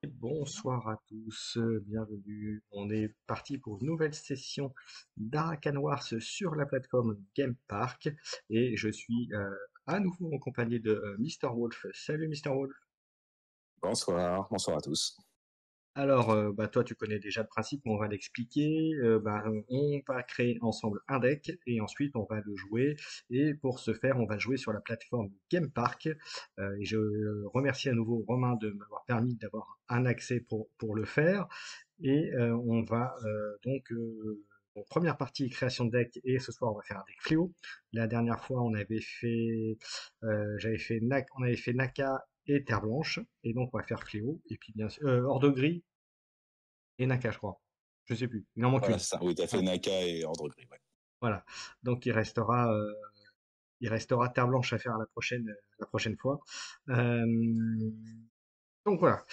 Bonsoir à tous, bienvenue. On est parti pour une nouvelle session d'Arakan Wars sur la plateforme Game Park et je suis à nouveau en compagnie de Mr. Wolf. Salut Mr. Wolf. Bonsoir, bonsoir à tous. Alors, toi, tu connais déjà le principe, mais on va l'expliquer. On va créer ensemble un deck et ensuite on va le jouer. Et pour ce faire, on va jouer sur la plateforme Game Park. Et je remercie à nouveau Romain de m'avoir permis d'avoir un accès pour le faire. Et on va donc, première partie création de deck. Et ce soir, on va faire un deck fléau. La dernière fois, on avait fait Naka et Terre Blanche. Et donc, on va faire fléau. Et puis, bien sûr, Ordre Gris et Naka, je crois. Je sais plus. Il en manque Voilà, une. c'est ça. Oui, tu as fait Voilà. Naka et Ordre Gris. Ouais. Voilà. Donc il restera Terre Blanche à faire la prochaine fois. Euh, donc voilà.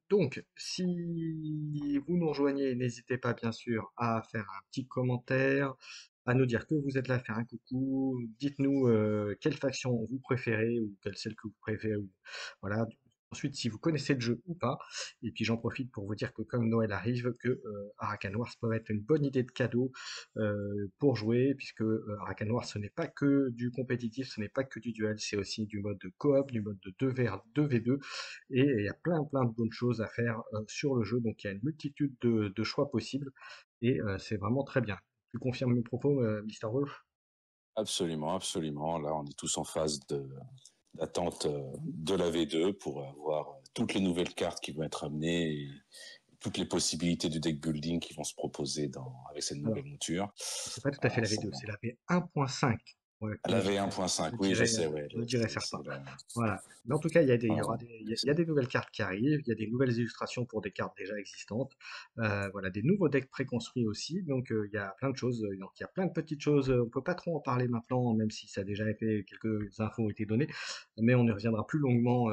Donc si vous nous rejoignez, n'hésitez pas bien sûr à faire un petit commentaire, à nous dire que vous êtes là, faire un coucou. Dites-nous quelle faction vous préférez ou quelle celle que vous préférez. Voilà. Ensuite, si vous connaissez le jeu ou pas. Et puis j'en profite pour vous dire que comme Noël arrive, que Arakan Wars peut être une bonne idée de cadeau pour jouer, puisque Arakan Wars ce n'est pas que du compétitif, ce n'est pas que du duel, c'est aussi du mode de coop, du mode de 2v2, et il y a plein de bonnes choses à faire sur le jeu, donc il y a une multitude de choix possibles, et c'est vraiment très bien. Tu confirmes mes propos, Mr. Wolf? Absolument, absolument. Là, on est tous en phase d'attente de la V2 pour avoir toutes les nouvelles cartes qui vont être amenées et toutes les possibilités du deck building qui vont se proposer avec cette Alors, nouvelle mouture. c'est pas tout à fait Voilà, la V2, c'est la V1.5. Ouais, la V1.5, oui, je sais, ouais, je dirais certains. c'est la... Voilà. Mais en tout cas, il y voilà, aura il y a des nouvelles cartes qui arrivent, il y a des nouvelles illustrations pour des cartes déjà existantes. Voilà, des nouveaux decks préconstruits aussi. Donc, il y a plein de choses. Donc, il y a plein de petites choses. On peut pas trop en parler maintenant, même si ça a déjà été, quelques infos ont été données. Mais on y reviendra plus longuement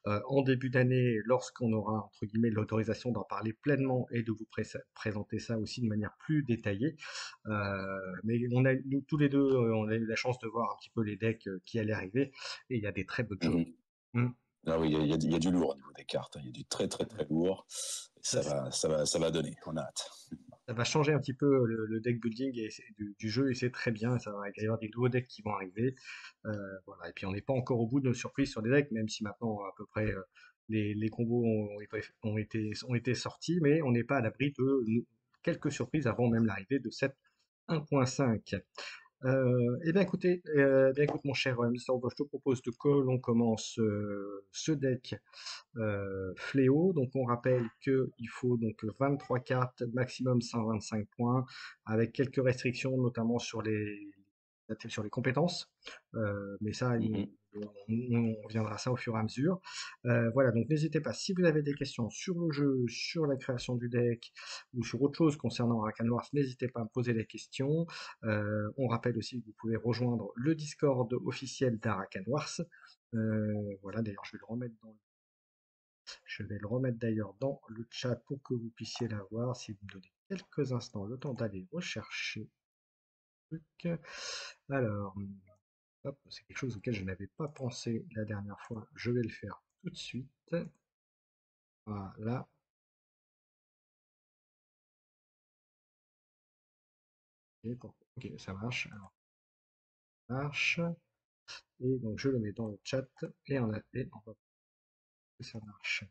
en début d'année lorsqu'on aura, entre guillemets, l'autorisation d'en parler pleinement et de vous présenter ça aussi de manière plus détaillée. Mais nous, tous les deux, on a eu la chance de voir un petit peu les decks qui allaient arriver, et il y a des très bonnes choses. Mhm. Mm. Ah oui, il y a du lourd au niveau des cartes, hein. Il y a du très très très lourd. Ça, Ça va donner, on a hâte. ça va changer un petit peu le deck building du jeu, et c'est très bien. Ça va il va y avoir des nouveaux decks qui vont arriver. Voilà. Et puis on n'est pas encore au bout de nos surprises sur les decks, même si maintenant à peu près les combos ont été sortis, mais on n'est pas à l'abri de quelques surprises avant même l'arrivée de cette 1.5. Eh bien écoutez, écoute mon cher Mr. Obo, je te propose que l'on commence ce deck Fléau. Donc on rappelle qu'il faut donc 23 cartes, maximum 125 points, avec quelques restrictions, notamment sur les compétences. Mais ça, Mhm. on reviendra à ça au fur et à mesure. Voilà, donc n'hésitez pas, si vous avez des questions sur le jeu, sur la création du deck, ou sur autre chose concernant Arcane Wars, n'hésitez pas à me poser des questions. On rappelle aussi que vous pouvez rejoindre le Discord officiel d'Arakan Wars. Voilà, d'ailleurs, je vais le remettre d'ailleurs dans le chat pour que vous puissiez la voir. Si vous me donnez quelques instants, le temps d'aller rechercher le truc. Alors, hop, c'est quelque chose auquel je n'avais pas pensé la dernière fois. Je vais le faire tout de suite. Voilà. Ok, ça marche. Alors, ça marche. Et donc, je le mets dans le chat. Et on va voir que ça marche.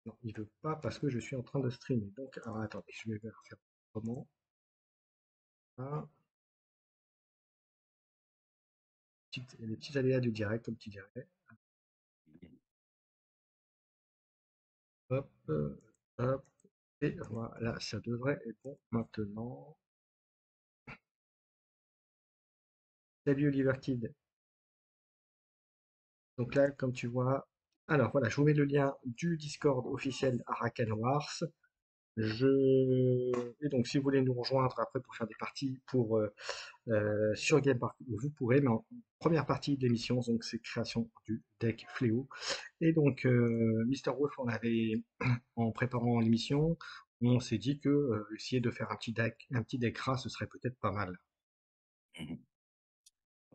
Non, il veut pas parce que je suis en train de streamer. Donc, alors, attendez, je vais faire comment. Ah, les petits aléas du direct, comme tu dirais. Hop, hop. Et voilà, ça devrait être bon maintenant. Salut Oliver Kid. Donc là, comme tu vois, alors voilà, je vous mets le lien du Discord officiel Arakan Wars. Et donc, si vous voulez nous rejoindre après pour faire des parties sur Game Park, vous pourrez, mais en première partie de l'émission, donc c'est création du deck Fléau. Et donc, Mr. Wolf, en préparant l'émission, on s'est dit que essayer de faire un petit deck rat, ce serait peut-être pas mal. Mhm.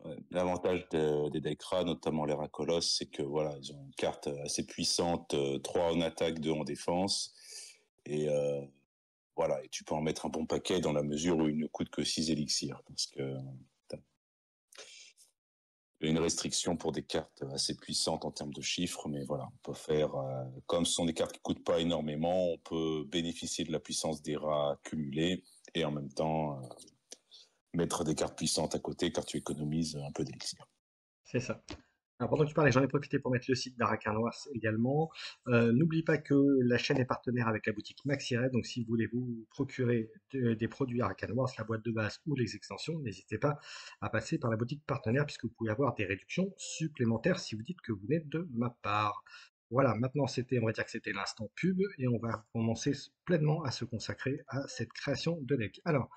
Ouais. L'avantage des decks rats, notamment les Rakolos, c'est que voilà, ils ont une carte assez puissante, 3 en attaque, 2 en défense. Et voilà, et tu peux en mettre un bon paquet dans la mesure où il ne coûte que 6 élixirs. Parce que t'as une restriction pour des cartes assez puissantes en termes de chiffres, mais voilà, on peut faire, comme ce sont des cartes qui coûtent pas énormément, on peut bénéficier de la puissance des rats cumulés et en même temps mettre des cartes puissantes à côté car tu économises un peu d'élixir. C'est ça. Alors, pendant que tu parlais, j'en ai profité pour mettre le site d'Arakin Noir également. N'oublie pas que la chaîne est partenaire avec la boutique Maxired, donc si vous voulez vous procurer des produits Arakin Noir, la boîte de base ou les extensions, n'hésitez pas à passer par la boutique partenaire puisque vous pouvez avoir des réductions supplémentaires si vous dites que vous venez de ma part. Voilà, maintenant on va dire que c'était l'instant pub et on va commencer pleinement à se consacrer à cette création de deck. Alors,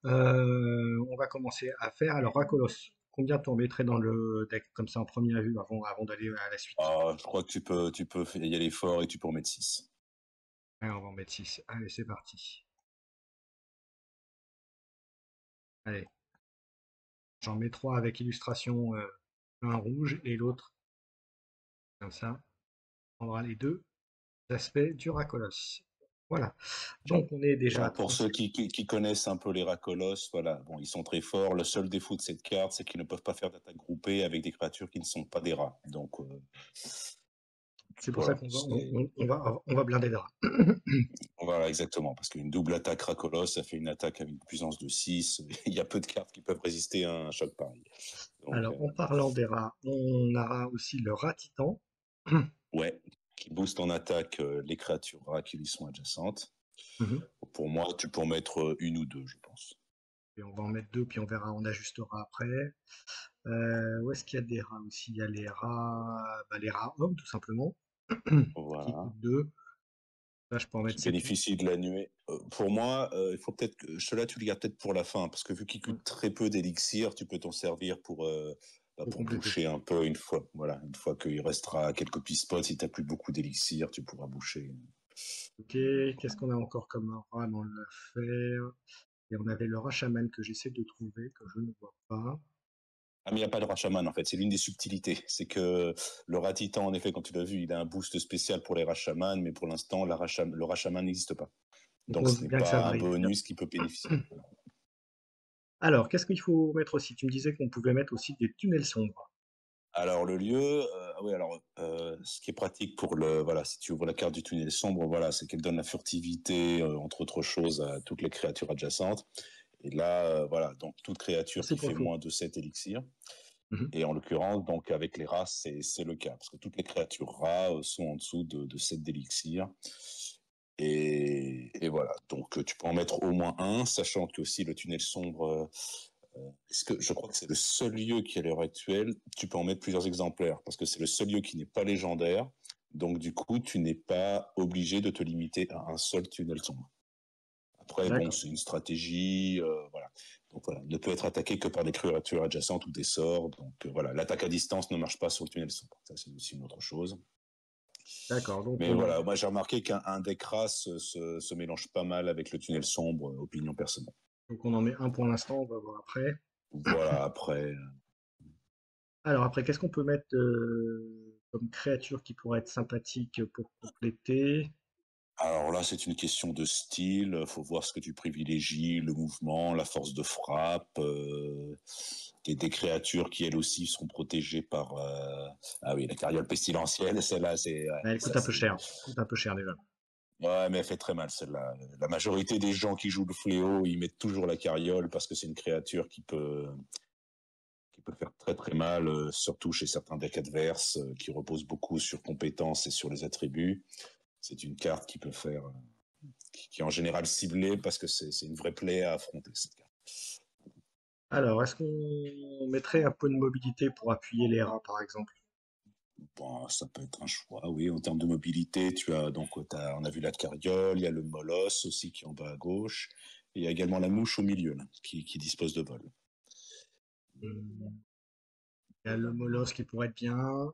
on va commencer à faire. Alors, Rakolos, combien t'en mettrais dans le deck comme ça en première vue avant d'aller à la suite? Je crois que tu peux y aller fort et tu peux en mettre 6. Allez, on va en mettre 6. Allez, c'est parti. Allez, j'en mets 3 avec illustration, un rouge et l'autre comme ça. On prendra les deux aspects du Rakolos. Voilà. Donc, on est déjà à Alors, pour 3. ceux qui connaissent un peu les Rakolos, voilà, bon, ils sont très forts. Le seul défaut de cette carte, c'est qu'ils ne peuvent pas faire d'attaque groupée avec des créatures qui ne sont pas des rats. Donc, C'est pour ça voilà, qu'on va, on va blinder les rats. voilà, exactement. Parce qu'une double attaque Rakolos, ça fait une attaque avec une puissance de 6. Il y a peu de cartes qui peuvent résister à un choc pareil. Donc, Alors, en parlant des rats, on aura aussi le rat titan. ouais, qui booste en attaque les créatures rats qui lui sont adjacentes. Mhm. Pour moi, tu peux en mettre une ou deux, je pense. Et on va en mettre deux, puis on verra, on ajustera après. Où est-ce qu'il y a des rats aussi? Il y a les rats hommes, tout simplement, qui Voilà. coûtent 2. Là, je peux en mettre Qui 7 8. bénéficie de la nuée. Pour moi, il faut peut-être que cela tu le gardes peut-être pour la fin, parce que vu qu'il coûte très peu d'élixir, tu peux t'en servir Pour pour compléter. boucher un peu une fois. Voilà, une fois qu'il restera quelques pispots, si tu n'as plus beaucoup d'élixir, tu pourras boucher. Ok, qu'est-ce qu'on a encore comme rat dans l'affaire? Et on avait le rat chaman que j'essaie de trouver, que je ne vois pas. Ah, mais il n'y a pas de Rachaman en fait, c'est l'une des subtilités. C'est que le rat titan, en effet, quand tu l'as vu, il a un boost spécial pour les Rachaman, mais pour l'instant, le Rachaman n'existe pas. Donc Donc on ce se n'est doute bien que ça pas va un arriver bientôt. bonus qui peut bénéficier. Alors, qu'est-ce qu'il faut mettre aussi? Tu me disais qu'on pouvait mettre aussi des tunnels sombres. Alors le lieu, oui, alors ce qui est pratique pour le, voilà, si tu ouvres la carte du tunnel sombre, voilà, c'est qu'elle donne la furtivité, entre autres choses, à toutes les créatures adjacentes. Et là, voilà, donc toute créature Merci qui pour fait le faux. moins de 7 élixirs. Mhm. Et en l'occurrence, donc avec les rats, c'est le cas, parce que toutes les créatures rats sont en dessous de 7 d'élixirs. Et voilà, donc tu peux en mettre au moins un, sachant que aussi le tunnel sombre, je crois que c'est le seul lieu qui, à l'heure actuelle, tu peux en mettre plusieurs exemplaires, parce que c'est le seul lieu qui n'est pas légendaire. Donc, du coup, tu n'es pas obligé de te limiter à un seul tunnel sombre. Après, bon, D'accord. c'est une stratégie, voilà. Donc, voilà, il ne peut être attaqué que par des créatures adjacentes ou des sorts. Donc, voilà, l'attaque à distance ne marche pas sur le tunnel sombre. Ça, c'est aussi une autre chose. D'accord. Donc Mais on a. voilà, moi, j'ai remarqué qu'un deck race se mélange pas mal avec le tunnel sombre, opinion personnelle. Donc on en met un pour l'instant, on va voir après. Voilà, après, Alors après, qu'est-ce qu'on peut mettre comme créature qui pourrait être sympathique pour compléter? alors là, c'est une question de style. Faut voir ce que tu privilégies, le mouvement, la force de frappe, des créatures qui elles aussi sont protégées par. Ah oui, la carriole pestilentielle, celle-là, c'est. Ouais, Elle coûte ça un peu c'est. cher. Coûte un peu cher déjà. Ouais, mais elle fait très mal celle-là. La majorité des gens qui jouent le fléau, ils mettent toujours la carriole parce que c'est une créature qui peut faire très très mal, surtout chez certains decks adverses qui reposent beaucoup sur compétences et sur les attributs. C'est une carte qui peut faire qui est en général ciblée parce que c'est une vraie plaie à affronter, cette carte. Alors, est-ce qu'on mettrait un peu de mobilité pour appuyer les rats, par exemple? Bon, ça peut être un choix, oui. En termes de mobilité, tu as donc, on a vu la carriole, il y a le molosse aussi qui est en bas à gauche, et il y a également la mouche au milieu, là, qui dispose de vol. Il y a le molosse qui pourrait être bien.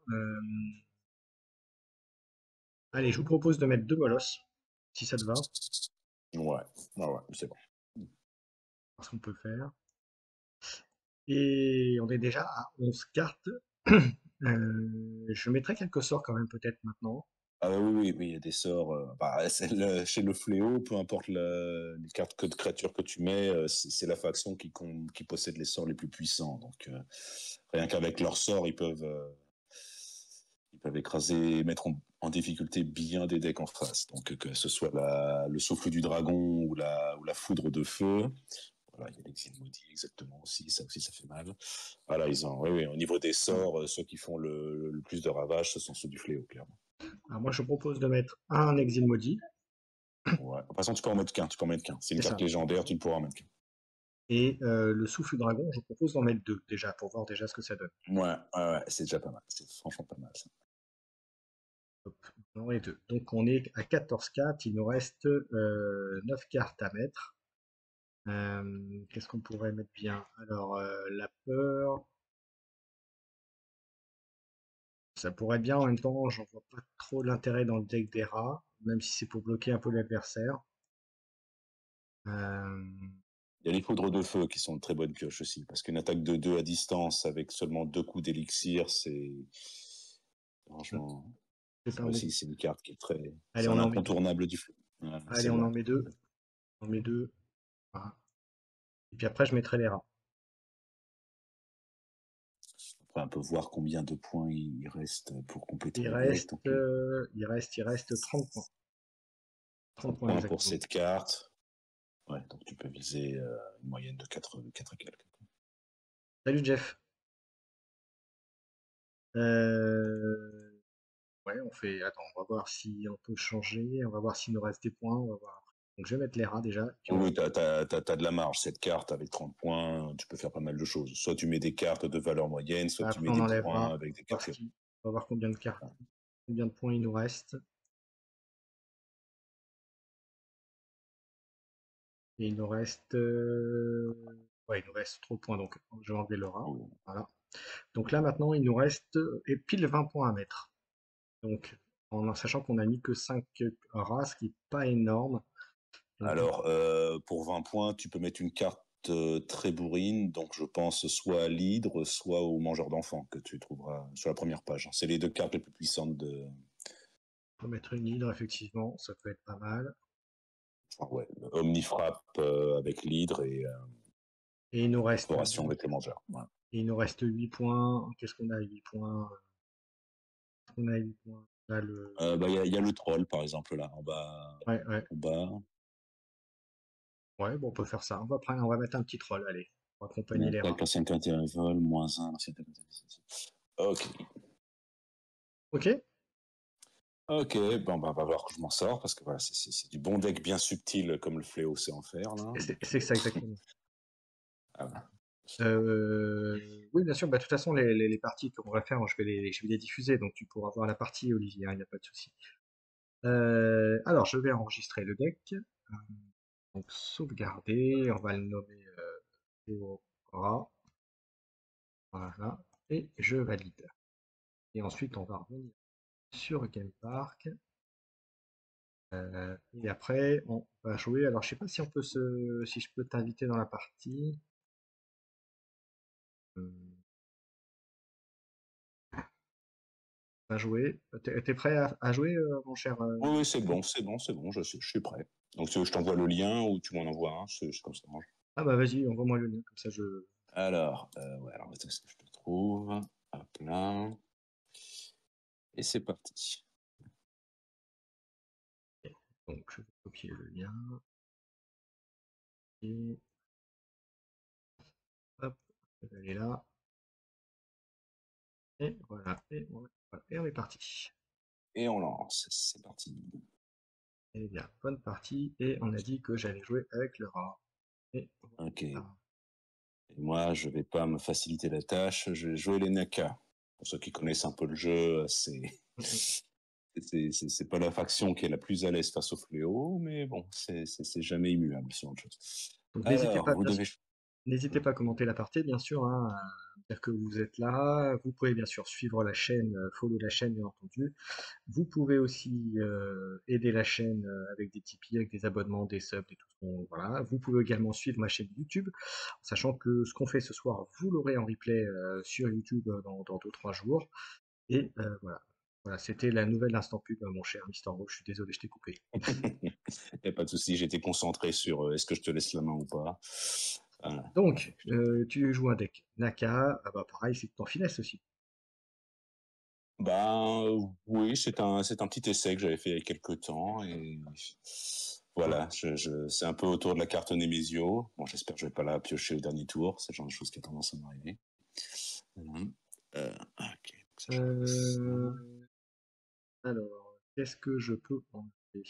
Allez, je vous propose de mettre deux molosses, si ça te va, Ouais, ouais, c'est bon. voir ce qu'on peut faire. Et on est déjà à 11 cartes. Je mettrai quelques sorts quand même peut-être maintenant. Ah oui, il y a des sorts. Bah, chez le fléau, peu importe les cartes de créatures que tu mets, c'est la faction qui possède les sorts les plus puissants. Donc rien qu'avec leurs sorts, ils peuvent écraser, mettre en difficulté bien des decks en face. Donc que ce soit le souffle du dragon ou la foudre de feu. Voilà, il y a l'exil maudit exactement aussi, ça fait mal. Voilà, oui, au niveau des sorts, ceux qui font le plus de ravages, ce sont ceux du fléau, clairement. Alors moi je propose de mettre un exil maudit. Ouais. De toute façon, tu peux en mettre qu'un, C'est une C'est carte ça. légendaire, tu ne pourras en mettre qu'un. Et le souffle dragon, je propose d'en mettre deux déjà pour voir déjà ce que ça donne. Ouais, c'est déjà pas mal. C'est franchement pas mal, ça. Hop, on en met deux. Donc on est à 14 cartes, il nous reste 9 cartes à mettre. Qu'est-ce qu'on pourrait mettre bien? Alors la peur, ça pourrait bien en même temps, j'en vois pas trop l'intérêt dans le deck des rats, même si c'est pour bloquer un peu l'adversaire. Euh, Il y a les foudres de feu qui sont de très bonnes pioches aussi, parce qu'une attaque de 2 à distance avec seulement 2 coups d'élixir, c'est. Franchement, je vais ça en mettre- aussi, c'est une carte qui est très. Allez, C'est on un en met deux. incontournable du feu. Ouais, Allez, on celle-là. en met deux. On met deux. Voilà. Et puis après, je mettrai les rats. Après, on peut voir combien de points il reste pour compléter Il le deck. reste, Donc, il reste 30 points. 30 30 points points pour exactement. cette carte. Ouais, donc tu peux viser une moyenne de 4 et quelques. Salut Jeff. Euh, ouais, on fait. Attends, on va voir si on peut changer. On va voir s'il nous reste des points. On va voir. Donc je vais mettre les rats déjà. Puis Oui, t'as de la marge. Cette carte, avec 30 points, tu peux faire pas mal de choses. Soit tu mets des cartes de valeur moyenne, soit tu après mets on des points enlèvera. avec des On va voir cartes. on va voir combien de cartes, combien de points il nous reste. Et il nous reste. Ouais, il nous reste trop de points. Donc je vais enlever le rat. Oh. Voilà. Donc là maintenant, il nous reste pile 20 points à mettre. Donc en sachant qu'on a mis que 5 rats, ce qui n'est pas énorme. Donc Alors, pour 20 points, tu peux mettre une carte très bourrine, donc je pense soit à l'hydre, soit au mangeur d'enfants, que tu trouveras sur la première page. C'est les deux cartes les plus puissantes de. on peut mettre une hydre, effectivement, ça peut être pas mal. Enfin, ouais, Omnifrappe avec l'hydre et Et il nous reste Corporation 8, avec le mangeur. Voilà. et il nous reste 8 points. Qu'est-ce qu'on a à 8 points? On a 8 points. Là, Bah, y a le troll, par exemple, là, en bas. ouais, ouais. En bas. Ouais, bon, on peut faire ça. On va mettre un petit troll, allez, pour accompagner les Attaque, rats. l'ancienneté vol, -1, l'ancienneté. Ok. Ok? Ok, bon, bah, on va voir que je m'en sors, parce que voilà, c'est du bon deck bien subtil comme le fléau sait en faire, là. C'est ça exactement. Ah, voilà. Oui, bien sûr. Bah, de toute façon, les parties qu'on va faire, je vais les diffuser, donc tu pourras voir la partie, Olivier, il n'y a pas de souci. Alors, je vais enregistrer le deck. Donc, sauvegarder. On va le nommer Theora. Voilà. Et je valide. Et ensuite, on va revenir sur Game Park. Et après, on va jouer. Alors, je sais pas si si je peux t'inviter dans la partie. On va jouer. T'es prêt à jouer, mon cher? Oui, c'est bon, je suis prêt. Donc, tu veux que je t'envoie le lien ou tu m'en envoies un, c'est comme ça. Ah bah vas-y, envoie-moi le lien, comme ça je. Alors, ouais, alors, est-ce que je te trouve? Hop là. Et c'est parti. Donc je vais copier le lien. Et hop, je vais aller là. Et voilà. Et on est parti. Et on lance, c'est parti. Eh bien, bonne partie. Et on a dit que j'allais jouer avec le rat. Et Ok. Et voilà. moi, je vais pas me faciliter la tâche, je vais jouer les Naka. Pour ceux qui connaissent un peu le jeu, Mm, mm. c'est pas la faction qui est la plus à l'aise face au fléau, mais bon, c'est jamais immuable sur le jeu. Donc n'hésitez Alors, pas, vous devez. N'hésitez pas à commenter la partie, bien sûr, hein, à dire que vous êtes là. Vous pouvez bien sûr suivre la chaîne, follow la chaîne, bien entendu. Vous pouvez aussi aider la chaîne avec des Tipeee, avec des abonnements, des subs et tout ce qu'on. Voilà. Vous pouvez également suivre ma chaîne YouTube, sachant que ce qu'on fait ce soir, vous l'aurez en replay sur YouTube dans 2-3 jours. Et voilà. Voilà, c'était la nouvelle instant pub, mon cher Mister Rowe. Je suis désolé, je t'ai coupé. Il n'y a pas de souci, j'étais concentré sur est-ce que je te laisse la main ou pas. Voilà. Donc, tu joues un deck Naka. Ah bah pareil, c'est de ton finesse aussi. Oui, c'est un petit essai que j'avais fait il y a quelques temps et Voilà. voilà, c'est un peu autour de la carte Nemesio. Bon, j'espère que je vais pas la piocher au dernier tour, c'est le genre de chose qui a tendance à m'arriver. Voilà. Ok, ça j'enlève ça. Euh, alors, qu'est-ce que je peux enlever? Moi,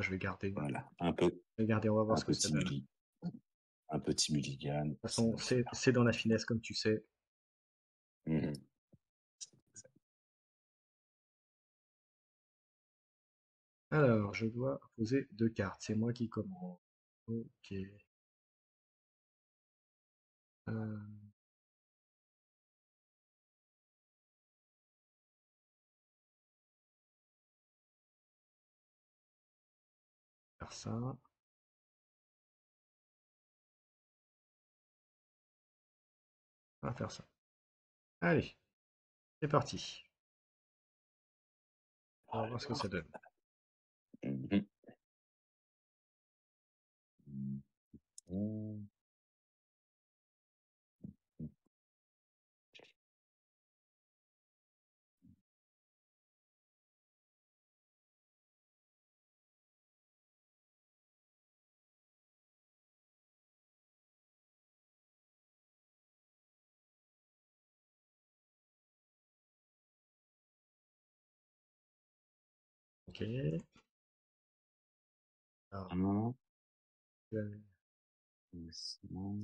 je vais garder. Voilà, Je vais garder, on va voir un ce que ça donne. De un petit mulligan, toute ça façon, va le faire. c'est dans la finesse, comme tu sais. Mhm. Alors, je dois poser 2 cartes. C'est moi qui commence. Ok. Euh, faire ça. On va faire ça. Allez, c'est parti. On va voir ce que ça donne. Mhm. Mhm. Ok. Alors, Un, euh, doucement.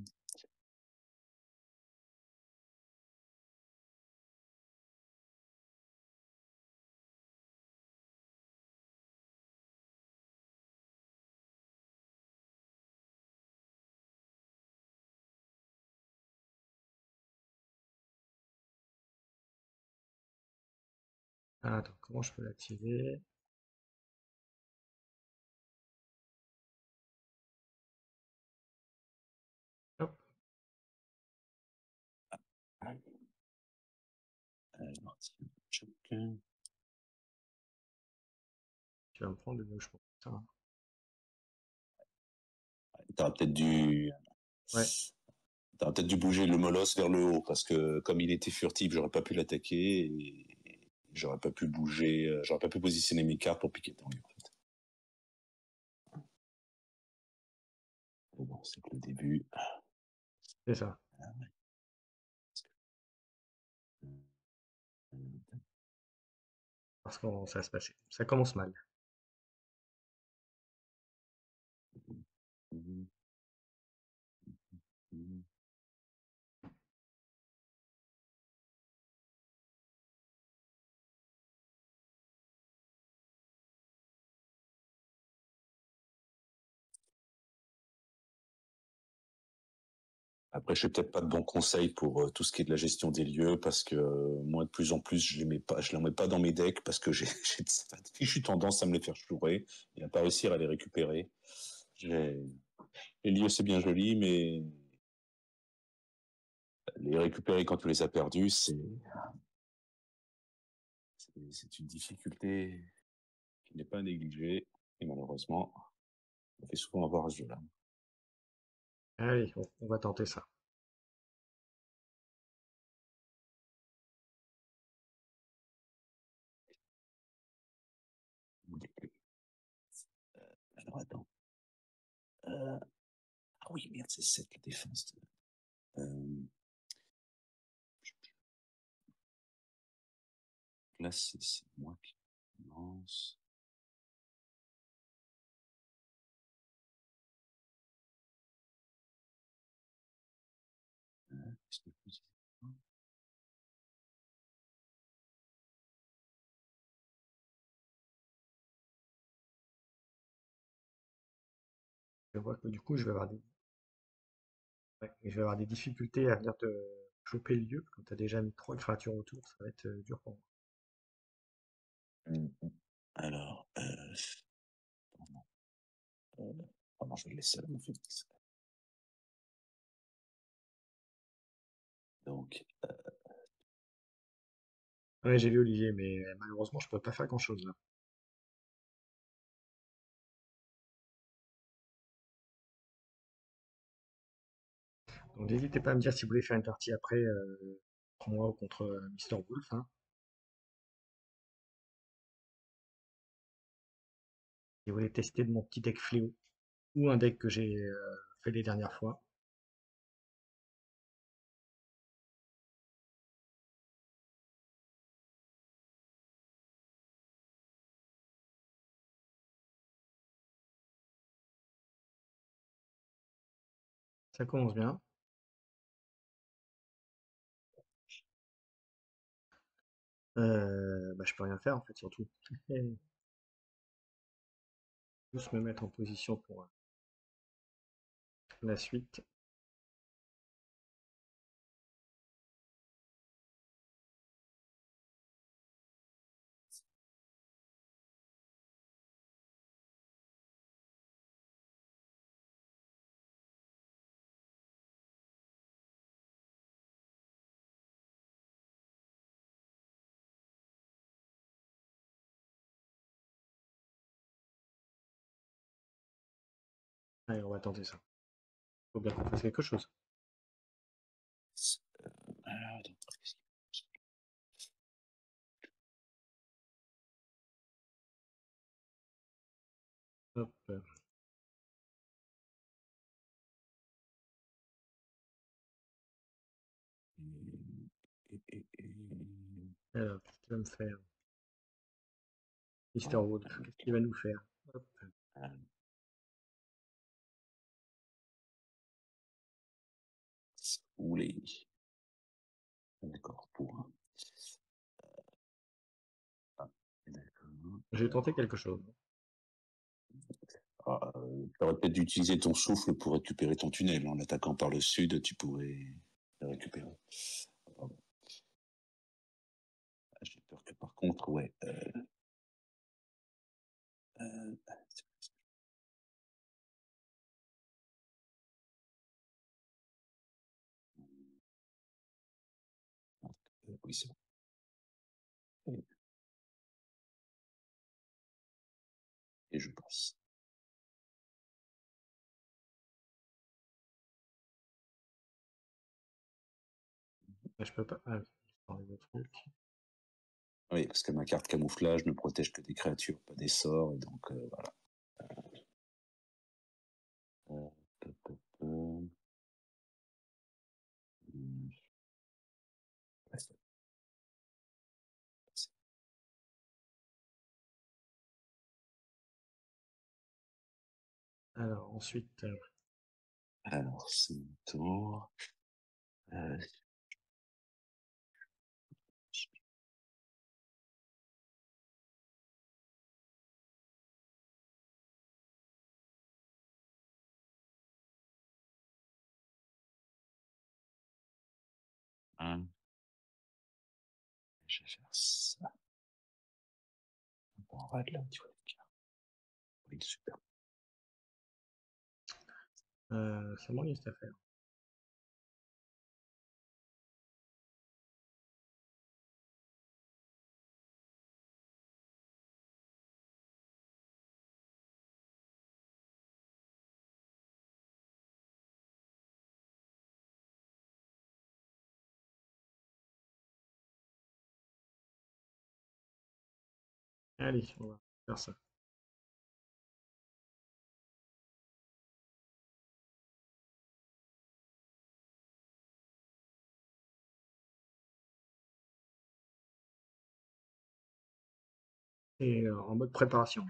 attends, comment je peux l'activer? Hop, Alors, tiens, chacun. tu vas me prendre le je pense. Ça, hein. T'aurais peut-être dû, Ouais, t'aurais peut-être dû bouger le molosse vers le haut parce que comme il était furtif, j'aurais pas pu l'attaquer et j'aurais pas pu bouger, j'aurais pas pu positionner mes cartes pour piquer dans lui, en fait. Mais bon, c'est que le début. c'est ça. Parce que ça va se passer. Ça commence mal. Après, je n'ai peut-être pas de bons conseils pour tout ce qui est de la gestion des lieux parce que moi, de plus en plus, je les mets pas dans mes decks parce que j'ai de fichue tendance à me les faire chourer et à pas réussir à les récupérer. J'ai- Les lieux, c'est bien joli, mais les récupérer quand tu les as perdus, c'est une difficulté qui n'est pas négligée. Et malheureusement, on fait souvent avoir à ce jeu-là. Allez, on va tenter ça. Alors attends. Euh, ah oui, merde, c'est 7 la défense. Euh, là, c'est moi qui commence. Qu'est-ce que je peux dire? Je vois que du coup, je vais avoir des Ouais, et je vais avoir des difficultés à venir te choper le lieu. Quand tu as déjà mis trois créatures autour, ça va être dur pour moi. Mhm. Alors, oh non, je vais le laisser à mon fils. Donc, Ouais, j'ai vu Olivier, mais malheureusement, je peux pas faire grand-chose là. Donc n'hésitez pas à me dire si vous voulez faire une partie après, contre moi ou contre Mister Wolf, hein. Si vous voulez tester de mon petit deck fléau ou un deck que j'ai fait les dernières fois. Ça commence bien. Bah, je peux rien faire en fait, surtout. Juste me mettre en position pour la suite. Allez, on va tenter ça. Faut bien qu'on fasse quelque chose. alors, Hop. Alors, qu'est-ce qu'il va me faire? Mister oh, Wolf, qu'est-ce qu'il va nous faire? Hop. Oulé. D'accord, pour un. Ah, d'accord. J'ai tenté quelque chose. Tu aurais peut-être dû utiliser ton souffle pour récupérer ton tunnel. En attaquant par le sud, tu pourrais le récupérer. Pardon. Ah, j'ai peur que par contre, ouais. Euh, oui, c'est bon. Et je passe. Ah, je peux pas. Ah, oui. Je prends les autres trucs. Oui, parce que ma carte camouflage ne protège que des créatures, pas des sorts, et donc voilà. Euh, pop, pop, pop. Hmm, ouais, Alors, ensuite, alors, c'est mon tour. Euh, je vais faire ça. On va de là, tu vois. Oui, super. c'est moi cette affaire. Allez, on va faire ça. Et en mode préparation.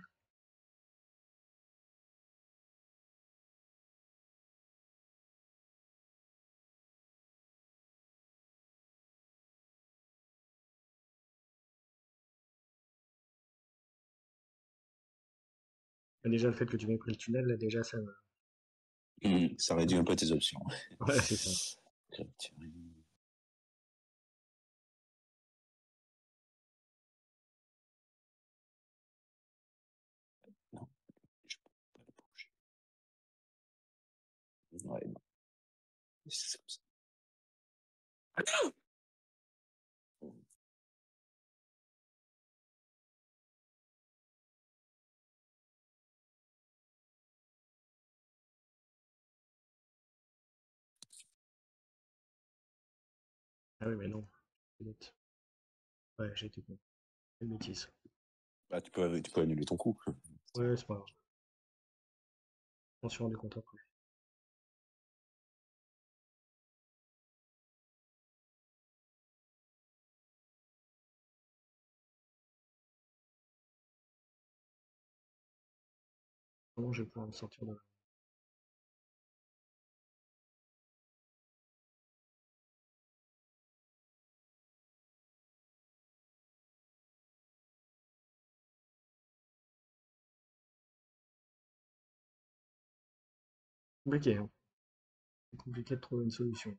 Et déjà, le fait que tu m'aies pris le tunnel, là, déjà, ça me... Ça réduit un peu tes options. Ouais, c'est ça. Non, je peux pas le bouger. Ouais, non. C'est comme ça. Ah oui, mais non. C'est bête. Ouais, j'ai été con. C'est une bêtise. Bah, tu peux annuler ton coup. Ouais, c'est pas grave. Je m'en suis rendu compte après. Comment je vais pouvoir me sortir de là? Compliqué, hein. C'est compliqué de trouver une solution.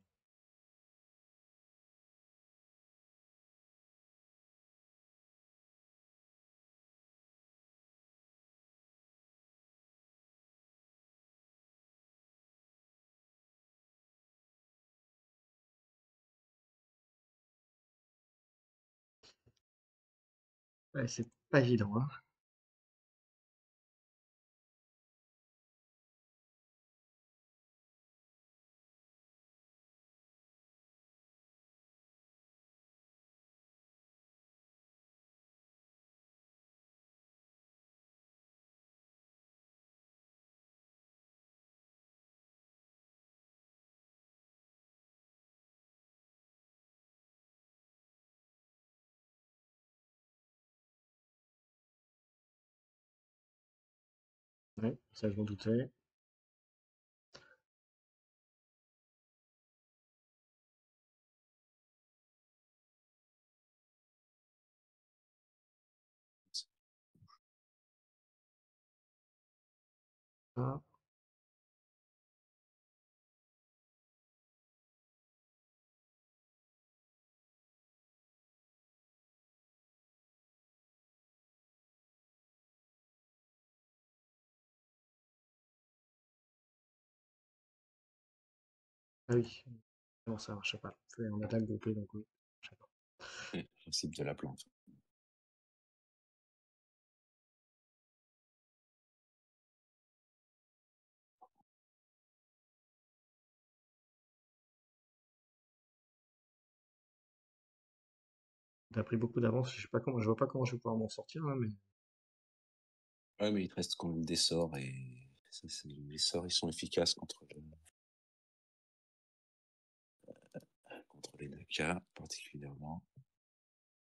Ouais, c'est pas évident, hein. Ouais, ça je m'en doutais. Ah, ah oui. Non, ça marche pas. C'est en attaque groupée, donc oui. Ça marche pas. Principe de la plante. T'as pris beaucoup d'avance, je sais pas comment, je vois pas comment je vais pouvoir m'en sortir là, mais Ouais, mais il te reste quand même des sorts et les sorts, ils sont efficaces contre les deux cas particulièrement.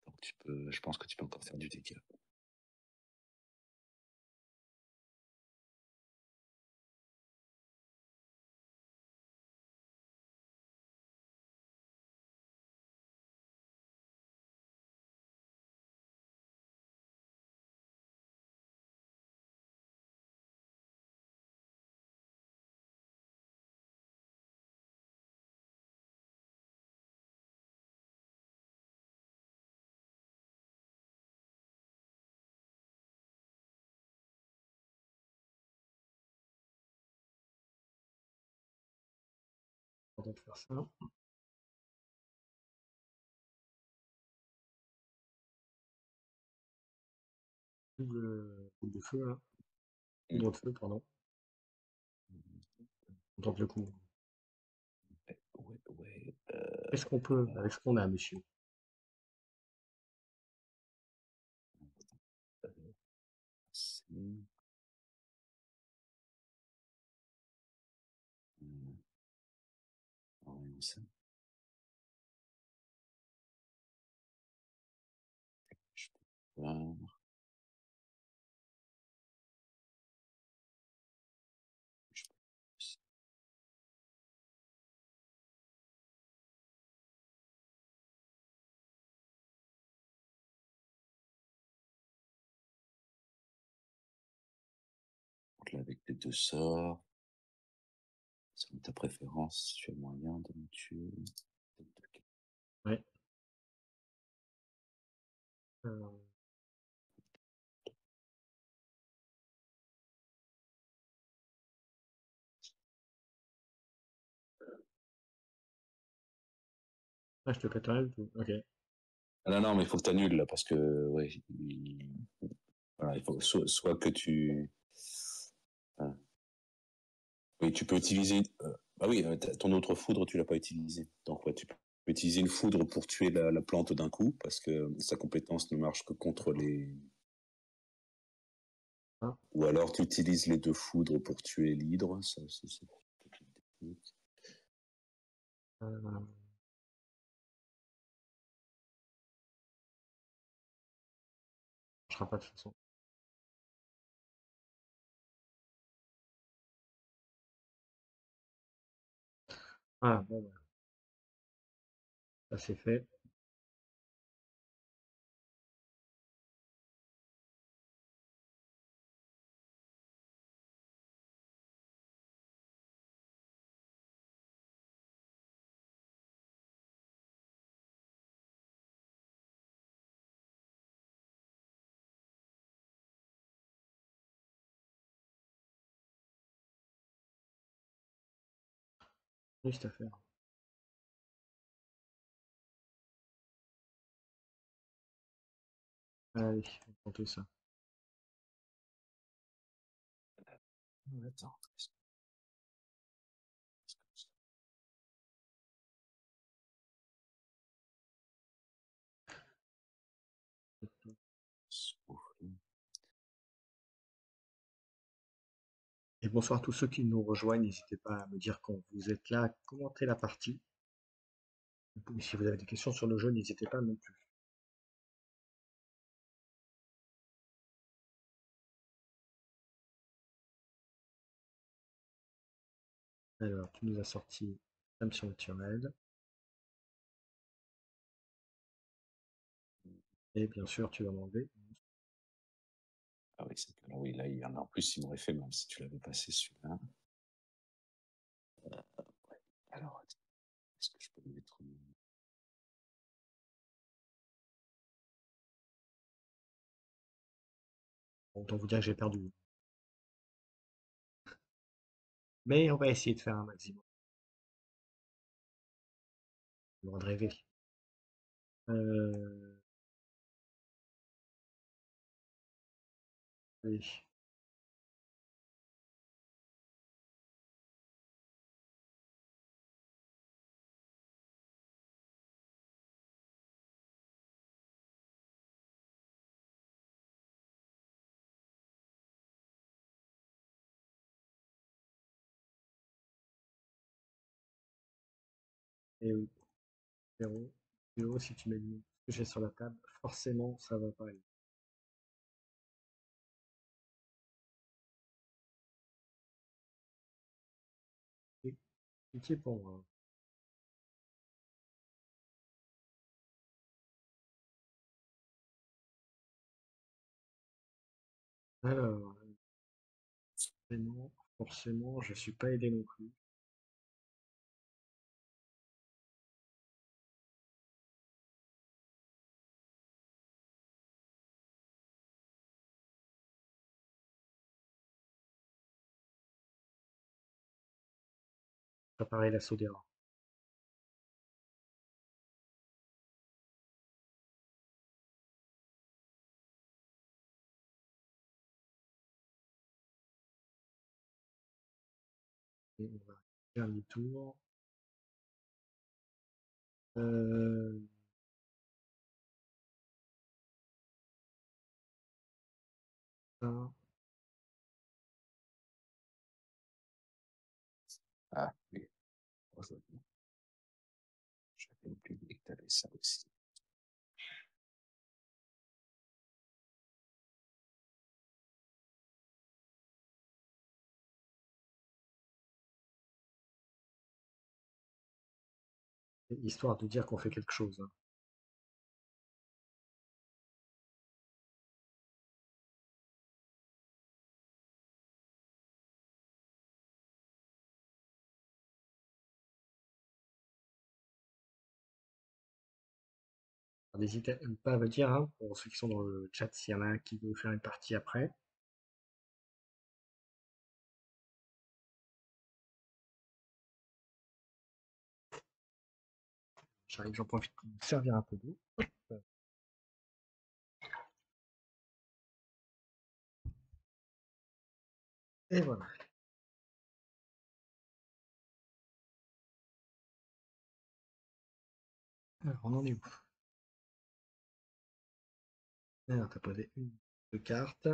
Donc je pense que tu peux encore faire du dégât. on va faire ça. Boule de feu là. Poudre de feu, pardon. On tente le coup. Ouais. Qu'est-ce qu'on peut avec ce qu'on a, monsieur? C'est- ouais, ça, je peux voir. Je peux aussi- là, avec les deux sorts. Selon ta préférence, si tu as moyen de me tuer. Ouais. Euh, Ah, je te pète un tout. Ok. Ah non, non, mais il faut que tu annules là, parce que ouais, voilà, il faut soit que tu. Voilà. Oui, tu peux utiliser. Ah oui, ton autre foudre, tu l'as pas utilisé. Donc ouais, tu peux utiliser une foudre pour tuer la plante d'un coup, parce que sa compétence ne marche que contre les. Ah, Ou alors tu utilises les deux foudres pour tuer l'hydre. Ça, c'est une technique. euh, je ne pas de toute façon. Ah, bon, bah, ça c'est fait. Juste à faire. Allez, on va tenter ça. Attends. Et bonsoir à tous ceux qui nous rejoignent. N'hésitez pas à me dire quand vous êtes là, commentez la partie. Si vous avez des questions sur le jeu, n'hésitez pas non plus. Alors, tu nous as sorti Flamme surnaturelle. Et bien sûr, tu vas m'enlever. Ah oui, c'est que là, oui, là, il y en a en plus, il m'aurait fait mal si tu l'avais passé celui-là. Alors, est-ce que je peux le mettre. Autant vous dire que j'ai perdu. Mais on va essayer de faire un maximum. Loin de rêver. Euh, allez. Et oui, zéro. Zéro, si tu mets ce que j'ai sur la table, forcément, ça va pas aller. C'est compliqué pour moi. Alors, forcément, je suis pas aidé non plus. Préparer la Sodera. Et on va faire demi-tour. Euh, ça. Ah oui, aujourd'hui, j'avais oublié que tu avais ça aussi. Histoire de dire qu'on fait quelque chose, hein. N'hésitez pas à me dire, hein, pour ceux qui sont dans le chat, s'il y en a un qui veut faire une partie après. J'arrive, j'en profite pour me servir un peu d'eau. Et voilà. Alors, on en est où? Alors, t'as posé une, deux cartes.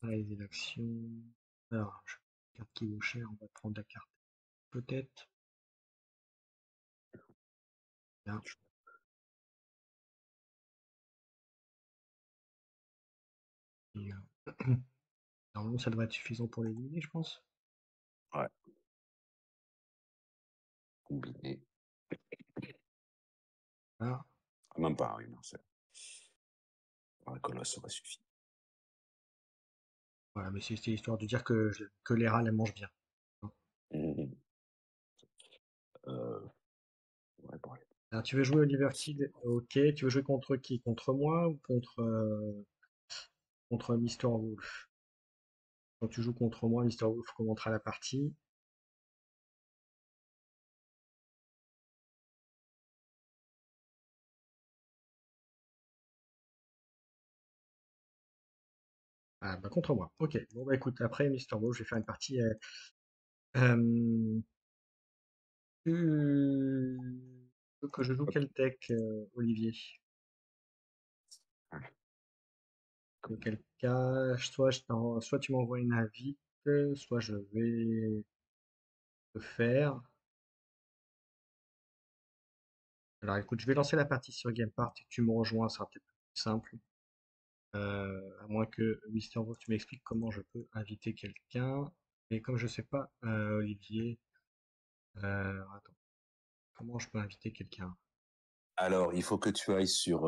Réaliser l'action. Alors, carte qui vaut cher, on va prendre la carte. Peut-être. Là. Et, normalement, ça devrait être suffisant pour l'éliminer, je pense. Ouais, combiné. Voilà. Ah, même pas, oui, non, c'est. La colosse aurait suffi. Voilà, mais c'est histoire de dire que les rats, elles mangent bien. Mhm. Ouais, bon, allez. Alors, tu veux jouer Oliver Kid? Ok. Tu veux jouer contre qui? Contre moi ou contre Mister Wolf? Quand tu joues contre moi, Mister Wolf commentera la partie. Ah, bah contre moi. Ok. Bon, bah écoute, après Mister Wolf, je vais faire une partie. Euh, tu veux que je joue Ok. quel deck, Olivier? Ouais, Auquel cas, soit tu m'envoies une invite, soit je vais le faire. Alors écoute, je vais lancer la partie sur Gamepart et que tu me rejoins, ça sera peut-être plus simple. À moins que Mister Wolf, tu m'expliques comment je peux inviter quelqu'un. Mais comme je sais pas, Olivier, attends, comment je peux inviter quelqu'un? alors, il faut que tu ailles sur.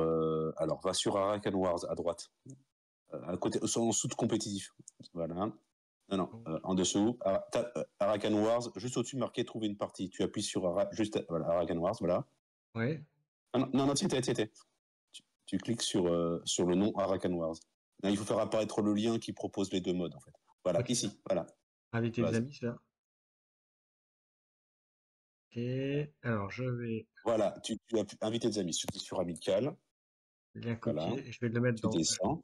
Alors, va sur Arakan Wars à droite. À côté, en dessous de compétitif. Voilà. Non, non, en dessous. Arakan Wars, juste au-dessus, marqué trouver une partie. Tu appuies sur juste voilà, Arakan Wars, voilà. Ouais. Ah, non, non, non, tiens. Tu cliques sur le nom Arakan Wars. Là, il faut faire apparaître le lien qui propose les deux modes, en fait. Voilà, Ok. ici, voilà. Inviter des Vas-y. amis, c'est là. Ok. Alors je vais Voilà, tu as invité des amis. Tu cliques sur Amical, lien voilà. copier et je vais le mettre Tu dans. descends.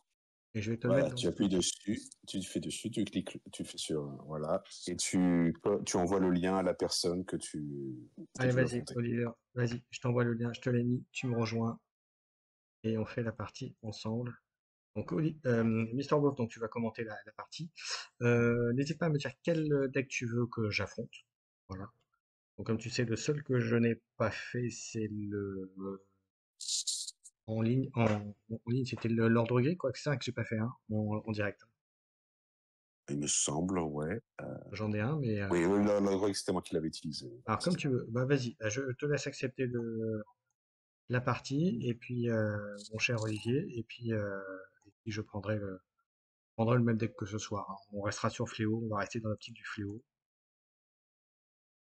Et je vais te le mettre Voilà, dans tu le appuies Twitch. dessus, tu fais dessus, tu cliques, tu fais sur, voilà, et tu envoies le lien à la personne que Allez, tu veux vas-y, affronter. Oliver, vas-y, je t'envoie le lien, je te l'ai mis, tu me rejoins et on fait la partie ensemble. Donc, Mister Wolf, donc tu vas commenter la partie. N'hésite pas à me dire quel deck tu veux que j'affronte. Voilà. Donc, comme tu sais, le seul que je n'ai pas fait, c'est le en ligne. En ligne, c'était l'ordre gris, quoi. C'est ça que j'ai pas fait, hein, en direct. Il me semble, ouais. J'en ai un, mais Oui, oui, là, c'était moi qui l'avais utilisé. alors comme tu veux. Bah vas-y, je te laisse accepter la partie et puis mon cher Olivier et puis je prendrai le même deck que ce soir, hein. On restera sur Fléau, on va rester dans l'optique du Fléau.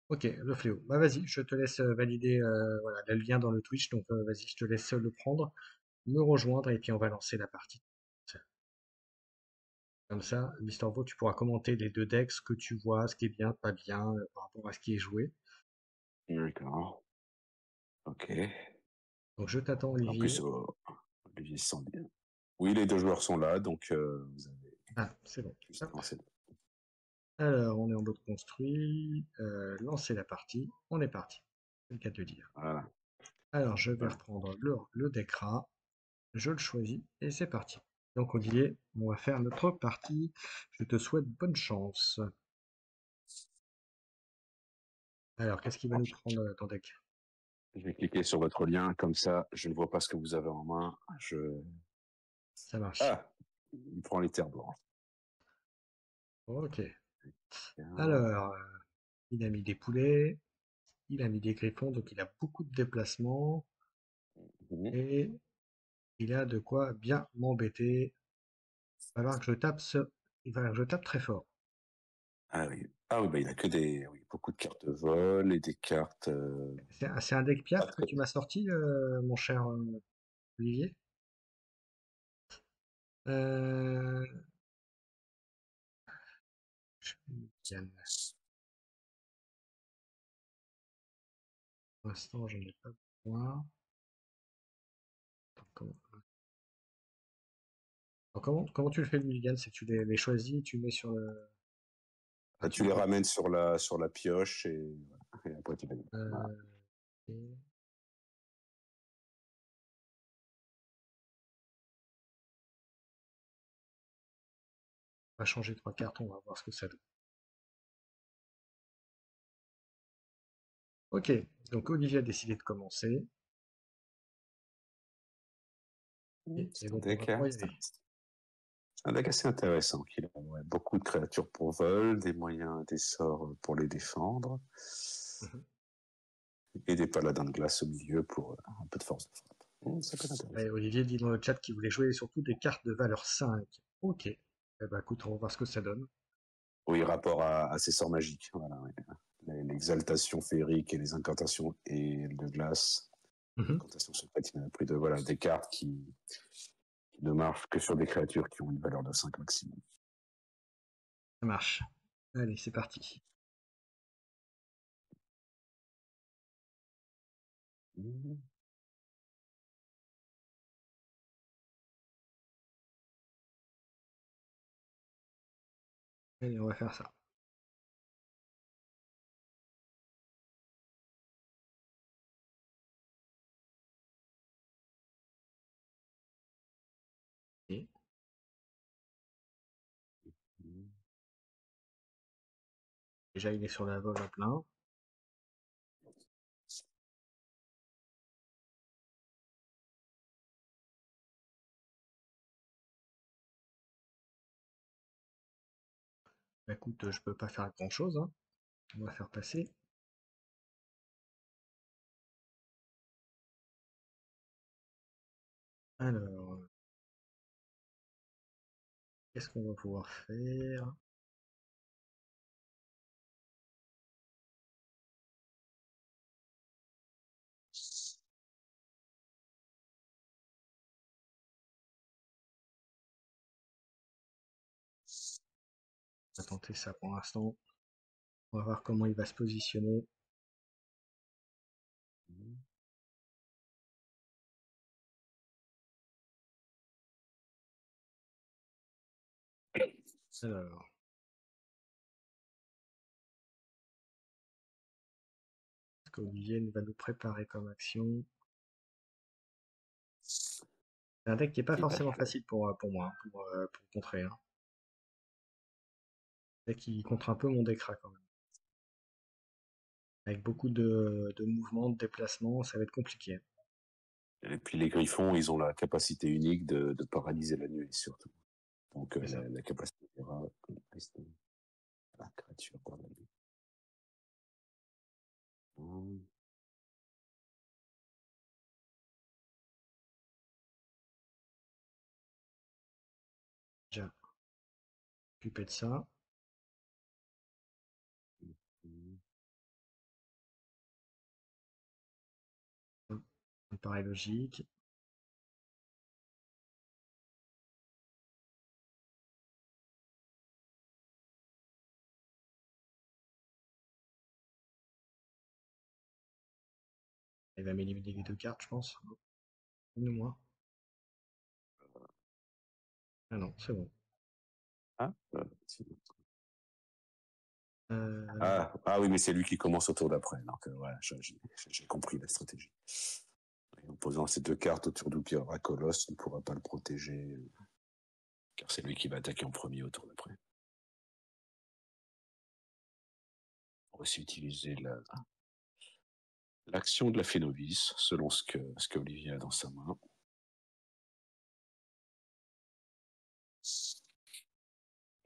Ok, le Fléau. Bah vas-y, je te laisse valider voilà, le lien dans le Twitch, donc vas-y, je te laisse le prendre, me rejoindre et puis on va lancer la partie. Comme ça, Mister Vo, tu pourras commenter les deux decks, ce que tu vois, ce qui est bien, pas bien, par rapport à ce qui est joué. D'accord. Ok. Donc je t'attends, En plus, Olivier. Olivier se sent bien. Oui, les deux joueurs sont là, donc vous avez Ah, c'est bon. juste Hop. lancé. Alors, on est en mode construit, lancer la partie, on est parti. C'est le cas de le dire. Voilà. Alors, je vais Voilà. reprendre le deck rat, je le choisis et c'est parti. Donc, Olivier, on va faire notre partie. Je te souhaite bonne chance. Alors, qu'est-ce qu'il va nous prendre ton deck? Je vais cliquer sur votre lien, comme ça, je ne vois pas ce que vous avez en main. Ça marche. Ah, il prend les terres blanches. Ok. Bien. Alors, il a mis des poulets, il a mis des griffons, donc il a beaucoup de déplacements. Mhm. Et Il a de quoi bien m'embêter. Va falloir que je tape il va falloir que je tape très fort. Ah oui. Ah oui, bah, il a que des, oui, beaucoup de cartes de vol et des cartes C'est un deck pas Piaf que très. tu m'as sorti, mon cher Olivier. Euh, Yann, pour l'instant, j'en ai pas besoin. Attends, comment tu le fais, le mulligan? C'est que tu les choisis, tu mets sur le. Ah, Bah, tu les ramènes sur la pioche et après tu les mets. Voilà. euh, et- on va changer trois cartes, on va voir ce que ça donne. Ok, donc Olivier a décidé de commencer. Et C'est donc on va pouvoir y aller. un deck assez intéressant. Il a ouais, beaucoup de créatures pour vol, des moyens, des sorts pour les défendre, Mhm. et des paladins de glace au milieu pour un peu de force de frappe. Ça peut être Et intéressant. Olivier dit dans le chat qu'il voulait jouer surtout des cartes de valeur 5. Ok. Eh ben, écoute, on va voir ce que ça donne. Oui, rapport à ces sorts magiques. Voilà, ouais. L'exaltation féerique et les incantations et de glace. Mhm. L'incantation secrète, il a pris de, voilà, des cartes qui ne marchent que sur des créatures qui ont une valeur de 5 maximum. Ça marche. Allez, c'est parti. Mmh. Allez, on va faire ça. Et déjà, il est sur la vol à plein. Bah, écoute, je peux pas faire grand-chose, hein. On va faire passer. Alors, qu'est-ce qu'on va pouvoir faire? On va tenter ça pour l'instant. On va voir comment il va se positionner. Alors, ce qu'Olivier va nous préparer comme action. C'est un deck qui est pas forcément facile pour moi, hein, pour contrer, hein. Deck qui contre un peu mon Dekra quand même. Avec beaucoup de mouvements, de déplacements, ça va être compliqué. Et puis les griffons, ils ont la capacité unique de paralyser la nuit surtout. Donc C'est ça. la capacité de reste la créature. Quoi. Déjà, occupé de ça. Ça me paraît logique. Il va m'éliminer les deux cartes, je pense. Une ou moins. Ah non, c'est bon. Ah, Euh, ah oui, mais c'est lui qui commence au tour d'après. Donc voilà, j'ai compris la stratégie. Et en posant ces deux cartes autour d'Oupira Colosse, on ne pourra pas le protéger, car c'est lui qui va attaquer en premier au tour d'après. On va aussi utiliser l'action de la fée novice, selon ce que Olivier a dans sa main.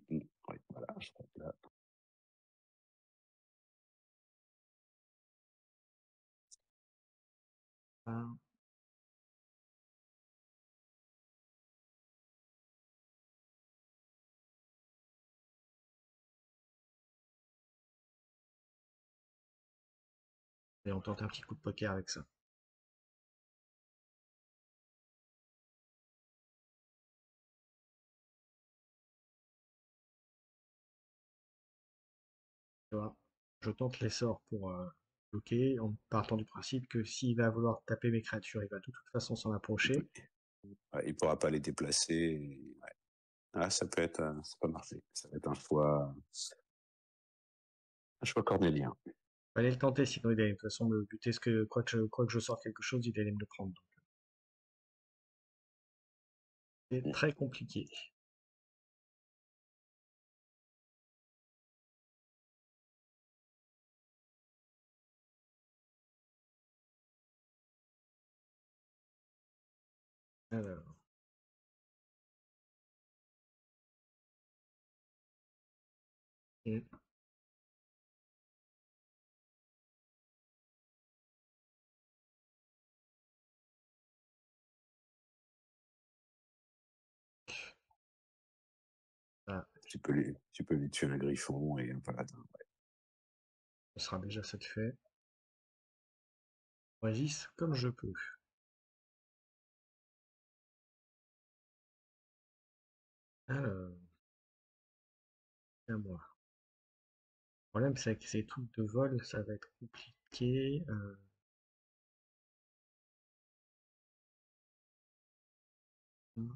Oui, voilà, je crois que là. un, Et on tente un petit coup de poker avec ça. Tu vois, je tente les sorts pour bloquer, en partant du principe que s'il va vouloir taper mes créatures, il va de toute façon s'en approcher. Il pourra pas les déplacer. Ouais. Ah, ça peut être, ça peut marcher. Ça va être un choix cornélien. Fallait le tenter, sinon il allait de toute façon me buter, quoi que je sorte quelque chose, il allait me le prendre. Donc, c'est très compliqué. Alors, hmm, ah, Tu peux lui tuer un griffon et un paladin. ce sera déjà cette fait. Résiste comme je peux. Alors, c'est à moi. Le problème, c'est que ces trucs de vol, ça va être compliqué. Hmm.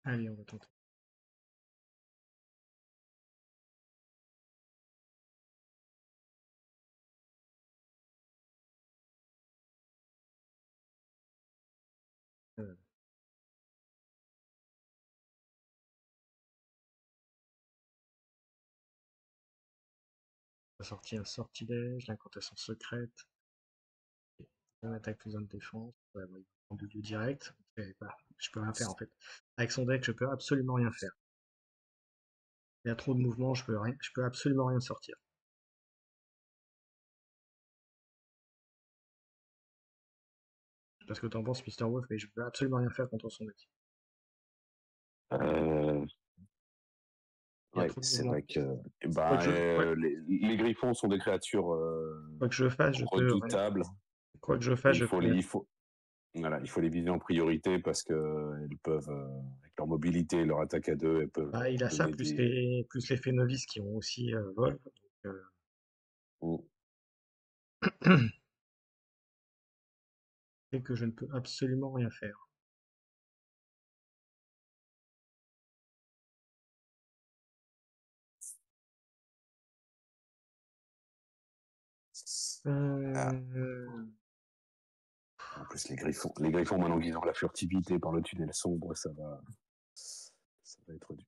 Allez, on va tenter. Euh, on va sortir un sortilège, l'incantation secrète, et une attaque plus de défense. Ouais, bon, il va prendre du direct. Bah, je peux rien faire en fait. Avec son deck, je peux absolument rien faire. Il y a trop de mouvements, je peux absolument rien sortir. Parce que t'en penses, Mister Wolf, mais je peux absolument rien faire contre son deck. Euh, Il y a ouais, trop de c'est mouvements. vrai que Quoi que je, quoi, les griffons sont des créatures quoi que je fasse, je peux rien. redoutables Quoi que je et fasse, je peux rien. il faut les viser en priorité parce que elles peuvent, avec leur mobilité et leur attaque à deux, elles peuvent Bah, il a ça, donner des. plus les faits novices qui ont aussi vol. Donc, Mm. fait que je ne peux absolument rien faire. Ah, Euh, en plus, les griffons, maintenant qu'ils ont la furtivité par le tunnel sombre, ça va être dur.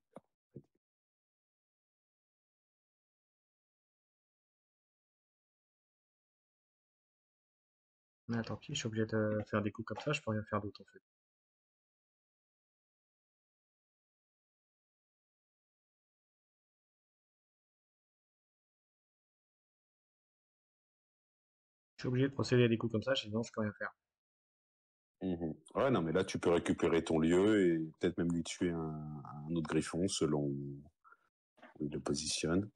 Ah, tant pis, je suis obligé de faire des coups comme ça, je peux rien faire d'autre en fait. Je suis obligé de procéder à des coups comme ça, sinon je peux rien faire. Mhm. Ouais, non, mais là, tu peux récupérer ton lieu et peut-être même lui tuer un autre griffon selon où il le positionne.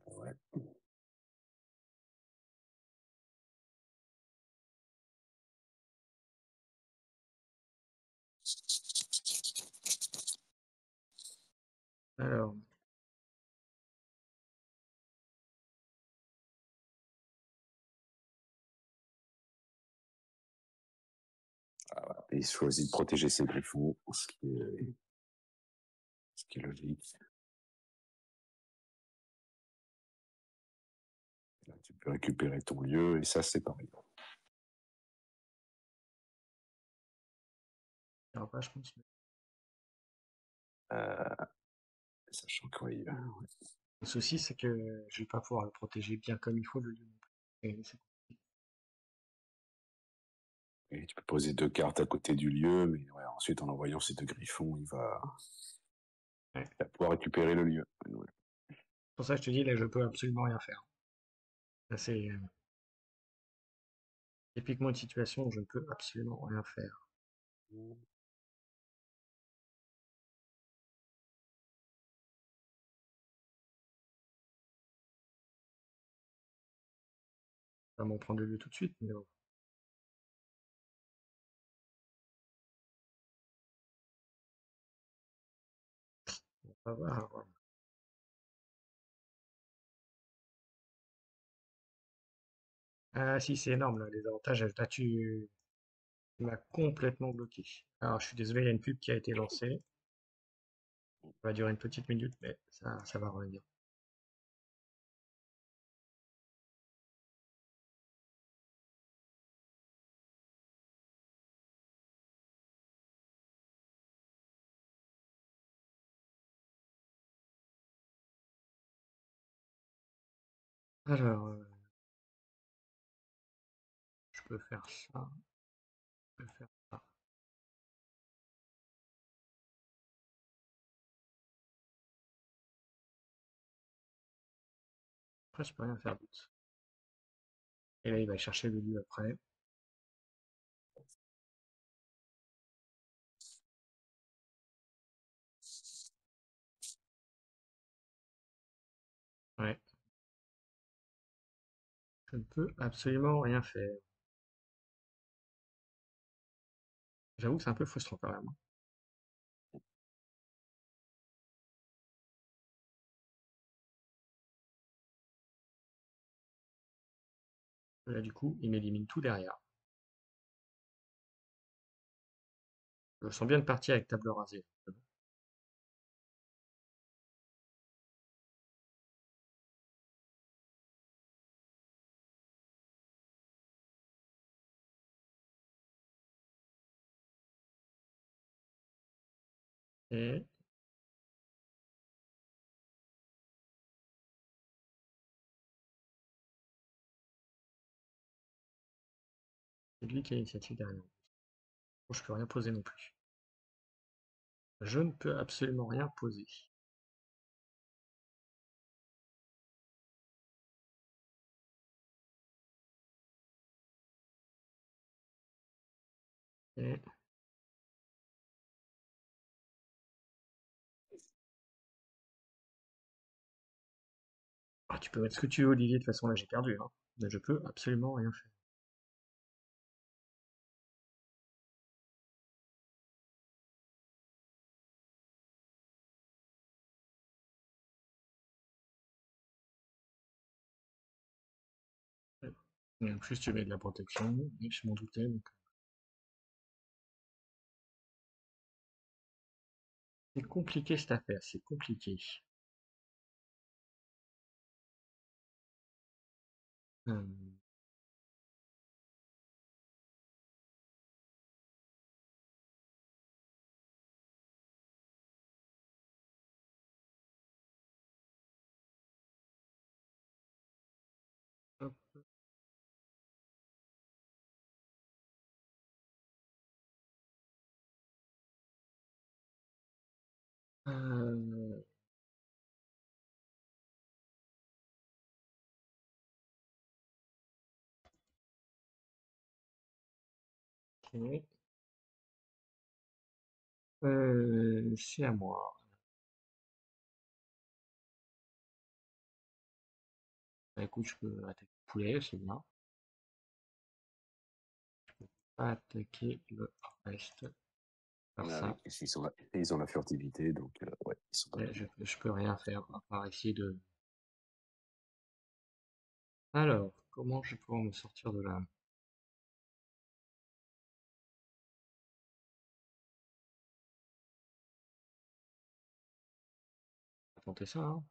Ouais. Alors, Et il choisit de protéger ses griffons, ce qui est logique. Là, tu peux récupérer ton lieu et ça, c'est pareil. alors pas, je pense. Euh, sachant que, oui, Le souci, c'est que je vais pas pouvoir le protéger bien comme il faut le lieu non plus. et tu peux poser deux cartes à côté du lieu, mais ouais, ensuite, en envoyant ces deux griffons, Ouais. il va pouvoir récupérer le lieu. Ouais. Pour ça, je te dis, là, je peux absolument rien faire. Là, c'est typiquement une situation où je ne peux absolument rien faire. Ça va m'en prendre le lieu tout de suite, mais bon, on va voir. Ah si, c'est énorme, là, les avantages. Là, tu m'as complètement bloqué. Alors, je suis désolé, il y a une pub qui a été lancée. Ça va durer une petite minute, mais ça va revenir. Alors, je peux faire ça, je peux faire ça. Après, je peux rien faire d'autre. Et là, il va chercher le lieu après. Ouais, je ne peux absolument rien faire. J'avoue que c'est un peu frustrant quand même, hein. Là, du coup, il m'élimine tout derrière. Je sens bien une partie avec table rasée. Et c'est lui qui a l'initiative derrière. Bon, je peux rien poser non plus. Je ne peux absolument rien poser. Et ah, tu peux mettre ce que tu veux, Olivier. De toute façon, là, j'ai perdu, hein. Mais je peux absolument rien faire. Et en plus, tu mets de la protection. Et je m'en doutais. Donc, c'est compliqué cette affaire. C'est compliqué. Euh, hop, euh, ok. C'est à moi. Bah, écoute, je peux attaquer le poulet, c'est bien. Pas attaquer le reste. Faire Ah oui, ça. ils ont la furtivité, donc ouais, ils sont pas Mais bien. je peux rien faire à part essayer de. Alors, comment je vais pouvoir me sortir de là? On va tenter ça, hein.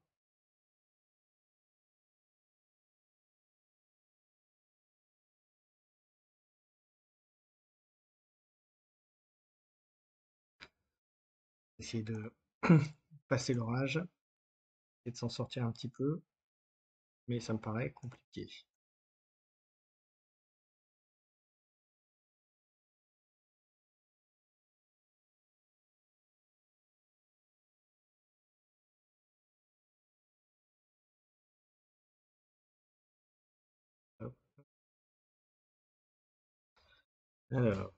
Essayer de passer l'orage et de s'en sortir un petit peu, mais ça me paraît compliqué. Alors,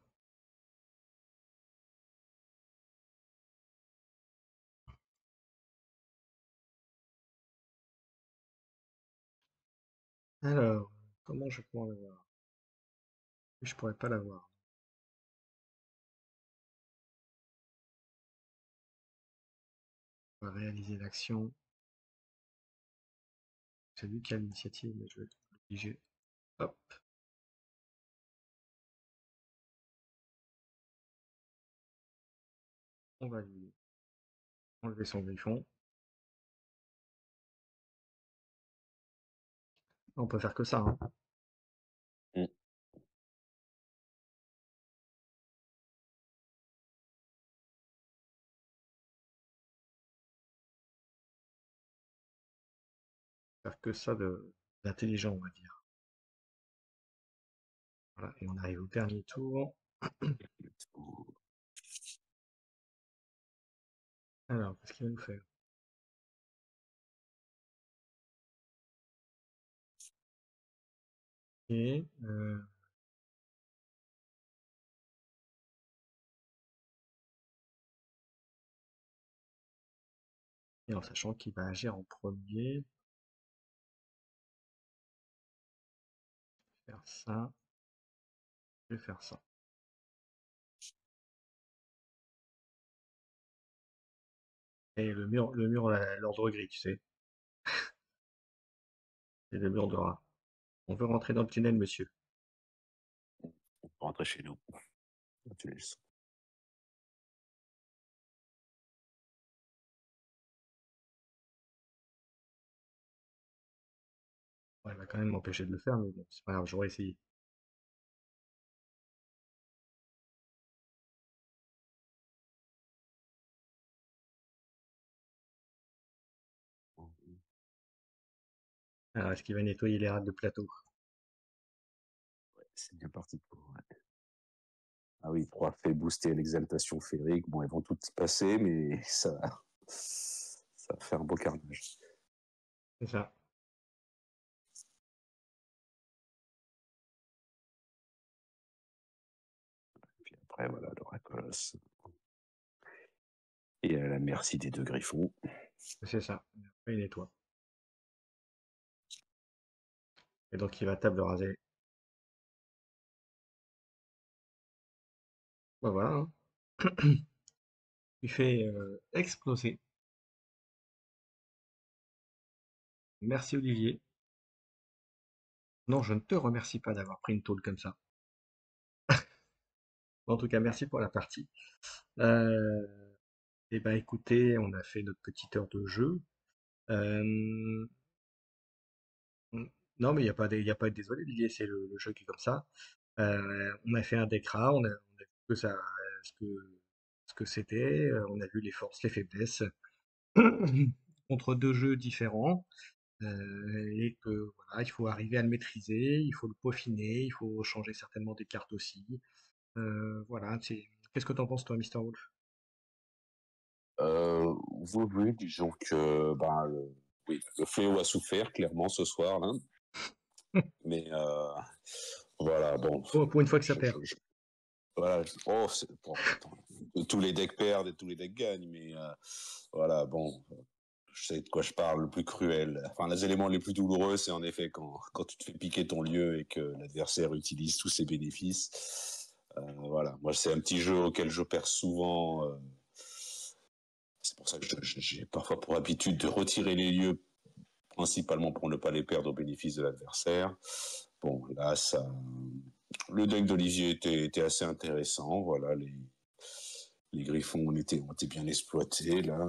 alors, comment je pourrais l'avoir? Je pourrais pas l'avoir. On va réaliser l'action. C'est lui qui a l'initiative, mais je vais l'obliger. Hop, on va lui enlever son griffon. On peut faire que ça, hein. Mm. Faire que ça d'intelligent, on va dire. Voilà, et on arrive au dernier tour. Alors, qu'est-ce qu'il va nous faire? Et, et en sachant qu'il va agir en premier, faire ça, et faire ça. Et le mur, l'ordre gris, tu sais. C'est le mur de rat. On veut rentrer dans le tunnel, monsieur. On peut rentrer chez nous. Tu laisses. Ouais, il va quand même m'empêcher de le faire, mais bon, c'est pas grave, j'aurais essayé. Alors, est-ce qu'il va nettoyer les rats de plateau? Ouais, c'est bien parti pour. Ouais. Ah oui, 3 fait booster l'exaltation féerique. Bon, ils vont toutes passer, mais ça va faire un beau carnage. C'est ça. Puis après, voilà, le Rakolos. Et à la merci des 2 griffons. C'est ça. Et après, il nettoie. Et donc, il va table raser. Bah voilà, hein. Il fait exploser. Merci Olivier. Non, je ne te remercie pas d'avoir pris une tôle comme ça. En tout cas, merci pour la partie. Euh, et ben écoutez, on a fait notre petite heure de jeu. Euh, non, mais il y a pas de désolé, Olivier, c'est le jeu qui est comme ça. On a fait un deck rat, on a vu que ça, ce que, ce que c'était, on a vu les forces, les faiblesses, contre deux jeux différents, et que voilà, il faut arriver à le maîtriser, il faut le peaufiner, il faut changer certainement des cartes aussi. Voilà, qu'est-ce que t'en penses toi, Mister Wolf? Oui, oui, disons que ben, oui, le fléau a souffert clairement ce soir, là. Mais voilà, bon, Pour une fois que ça je, perd. je- je- voilà, oh, bon, attends, tous les decks perdent et tous les decks gagnent, mais voilà, bon, je sais de quoi je parle. Le plus cruel, enfin, les éléments les plus douloureux, c'est en effet quand tu te fais piquer ton lieu et que l'adversaire utilise tous ses bénéfices. Voilà, moi, c'est un petit jeu auquel je perds souvent. C'est pour ça que j'ai parfois pour habitude de retirer les lieux, principalement pour ne pas les perdre au bénéfice de l'adversaire. Bon, là, le deck d'Olivier était assez intéressant. Voilà, les griffons ont été bien exploités. Là,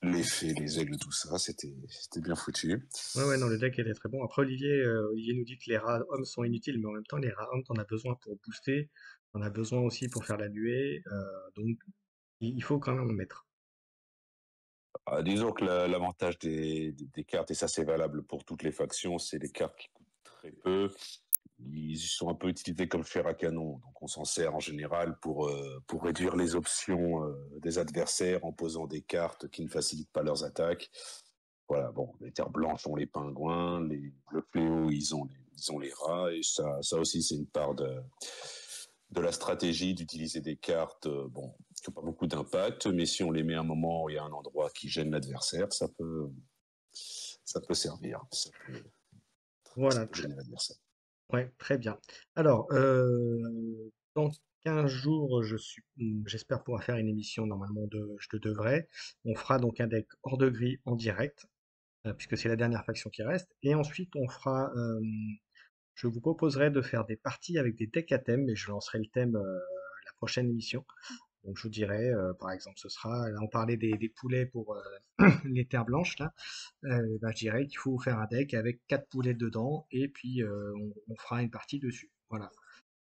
les fées, les aigles, tout ça, c'était bien foutu. Ouais, ouais, non, le deck était très bon. Après, Olivier nous dit que les rats hommes sont inutiles, mais en même temps, les rats hommes, t'en as besoin pour booster, t'en as besoin aussi pour faire la nuée, donc il faut quand même en mettre. Disons que l'avantage des cartes, et ça c'est valable pour toutes les factions, c'est les cartes qui coûtent très peu. Ils sont un peu utilisés comme fer à canon, donc on s'en sert en général pour réduire les options des adversaires en posant des cartes qui ne facilitent pas leurs attaques. Voilà, bon, les terres blanches ont les pingouins, le fléau, ils ont les rats, et ça aussi c'est une part de la stratégie d'utiliser des cartes bon, qui n'ont pas beaucoup d'impact, mais si on les met à un moment où il y a un endroit qui gêne l'adversaire, ça peut servir, ça Voilà, peut gêner l'adversaire. ouais, très bien. Alors, dans 15 jours, j'espère pouvoir faire une émission normalement je te devrais. On fera donc un deck hors de gris en direct, puisque c'est la dernière faction qui reste. Et ensuite, je vous proposerai de faire des parties avec des decks à thème, mais je lancerai le thème la prochaine émission. Donc je vous dirai, par exemple, là on parlait des poulets pour les terres blanches, là. Bah, je dirais qu'il faut faire un deck avec 4 poulets dedans, et puis on fera une partie dessus. Voilà.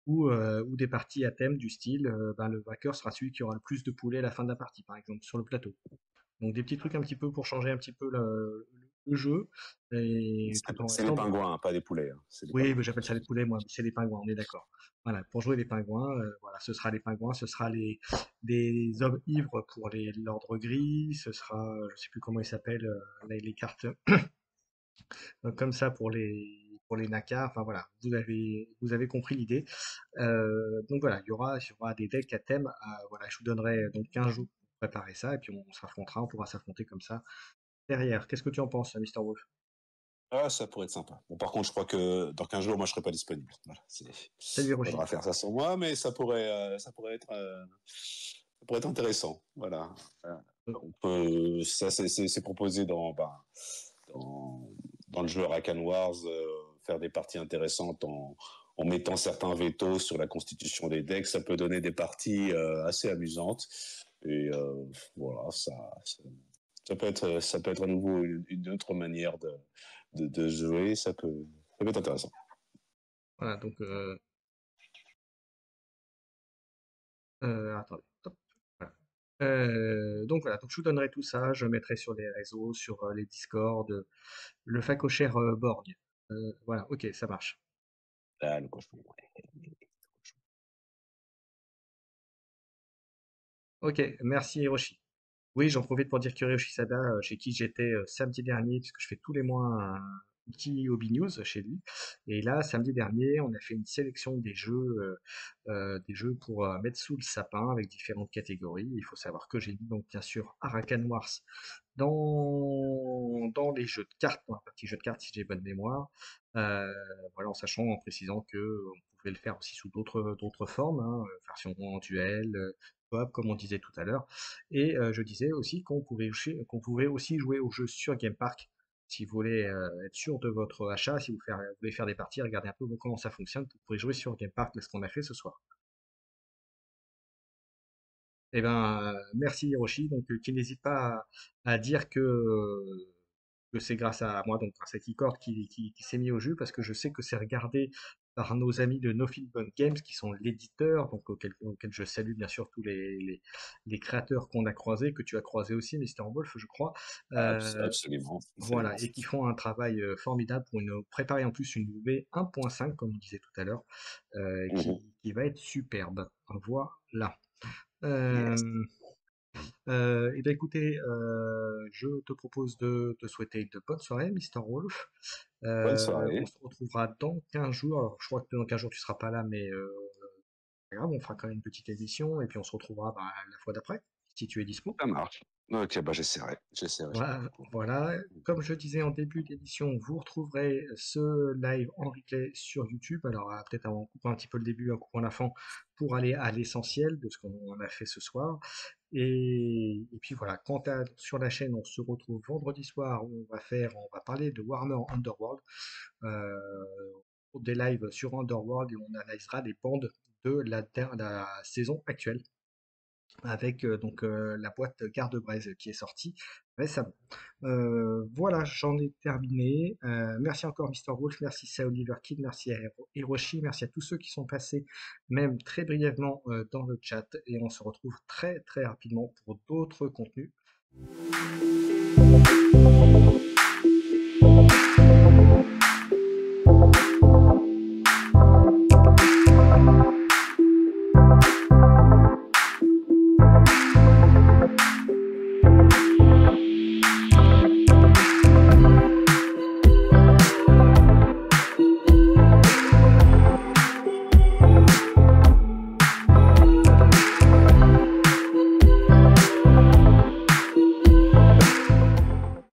Ou des parties à thème du style, ben, le vainqueur sera celui qui aura le plus de poulets à la fin de la partie, par exemple, sur le plateau. Donc des petits trucs un petit peu pour changer un petit peu le jeu, et tout en C'est les restant. pingouins, hein, pas des poulets. Hein. C'est des Oui, pingouins. mais j'appelle ça les poulets, moi, mais c'est les pingouins, on est d'accord. Voilà, pour jouer les pingouins, voilà, ce sera les pingouins, ce sera des hommes ivres pour l'ordre gris, ce sera, je sais plus comment ils s'appellent, les cartes comme ça pour les NACA, enfin voilà, vous avez compris l'idée. Donc voilà, il y aura des decks à thème, voilà, je vous donnerai donc 15 jours pour préparer ça, et puis on s'affrontera, on pourra s'affronter comme ça derrière. Qu'est-ce que tu en penses, Mister Wolf? Ah, ça pourrait être sympa. Bon, par contre, je crois que dans 15 jours, moi, je serai pas disponible. Voilà, Salut Hiroshi. faudra faire ça sans moi, mais ça pourrait être intéressant. Voilà. On peut, ça, c'est proposé dans, dans le jeu Arakan Wars, faire des parties intéressantes en mettant certains vétos sur la constitution des decks. Ça peut donner des parties assez amusantes. Et voilà, ça peut être à nouveau une autre manière de jouer. Ça peut être intéressant. Voilà, donc attendez. Hop, voilà. Donc voilà, donc je vous donnerai tout ça, je mettrai sur les réseaux, sur les Discord, le facochère Borg. Voilà, ok, ça marche. Là, le cochon. Ok, merci Hiroshi. Oui, j'en profite pour dire que Hiroshi Sada, chez qui j'étais samedi dernier, puisque je fais tous les mois un petit Hobby News chez lui. Et là, samedi dernier, on a fait une sélection des jeux pour mettre sous le sapin avec différentes catégories. Il faut savoir que j'ai mis donc bien sûr Arakan Wars dans les jeux de cartes, dans la partie jeux de cartes si j'ai bonne mémoire. Euh, voilà, en sachant, en précisant que on pouvait le faire aussi sous d'autres formes, hein, version en duel, coop, comme on disait tout à l'heure. Et je disais aussi qu'on pouvait aussi jouer au jeu sur Game Park. Si vous voulez être sûr de votre achat, si vous voulez faire des parties, regardez un peu comment ça fonctionne, vous pouvez jouer sur Game Park, ce qu'on a fait ce soir. Eh ben, merci Hiroshi, donc qui n'hésite pas à dire que c'est grâce à moi, donc grâce à Keycord qui s'est mis au jeu, parce que je sais que c'est regardé par nos amis de No Fin Bun Games, qui sont l'éditeur, donc auquel je salue bien sûr tous les créateurs qu'on a croisés, que tu as croisés aussi, Mister Wolf, je crois. Euh, Absolument, voilà, absolument. et qui font un travail formidable pour préparer en plus une V 1.5, comme on disait tout à l'heure, Mhm. qui va être superbe. Voilà. Yes. Euh, eh bien, écoutez, je te propose de te souhaiter une bonne soirée, Mister Wolf. Bonne On soirée. se retrouvera dans 15 jours. Alors, je crois que dans 15 jours, tu seras pas là, mais pas grave, on fera quand même une petite édition et puis on se retrouvera bah, la fois d'après, si tu es dispo. Ça marche. Ok, bah j'essaierai. J'essaierai. Voilà, voilà. Comme je disais en début d'édition, vous retrouverez ce live en replay sur YouTube. Alors, peut-être en coupant un petit peu le début, en coupant la fin, pour aller à l'essentiel de ce qu'on a fait ce soir. Et puis voilà, sur la chaîne, on se retrouve vendredi soir où on va parler de Warhammer Underworld, euh, des lives sur Underworld et on analysera les bandes de la saison actuelle avec la boîte Garde-Braise qui est sortie récemment. Voilà, j'en ai terminé. Merci encore Mister Wolf, merci à Oliver Kid, merci à Hiroshi, merci à tous ceux qui sont passés, même très brièvement dans le chat. Et on se retrouve très très rapidement pour d'autres contenus.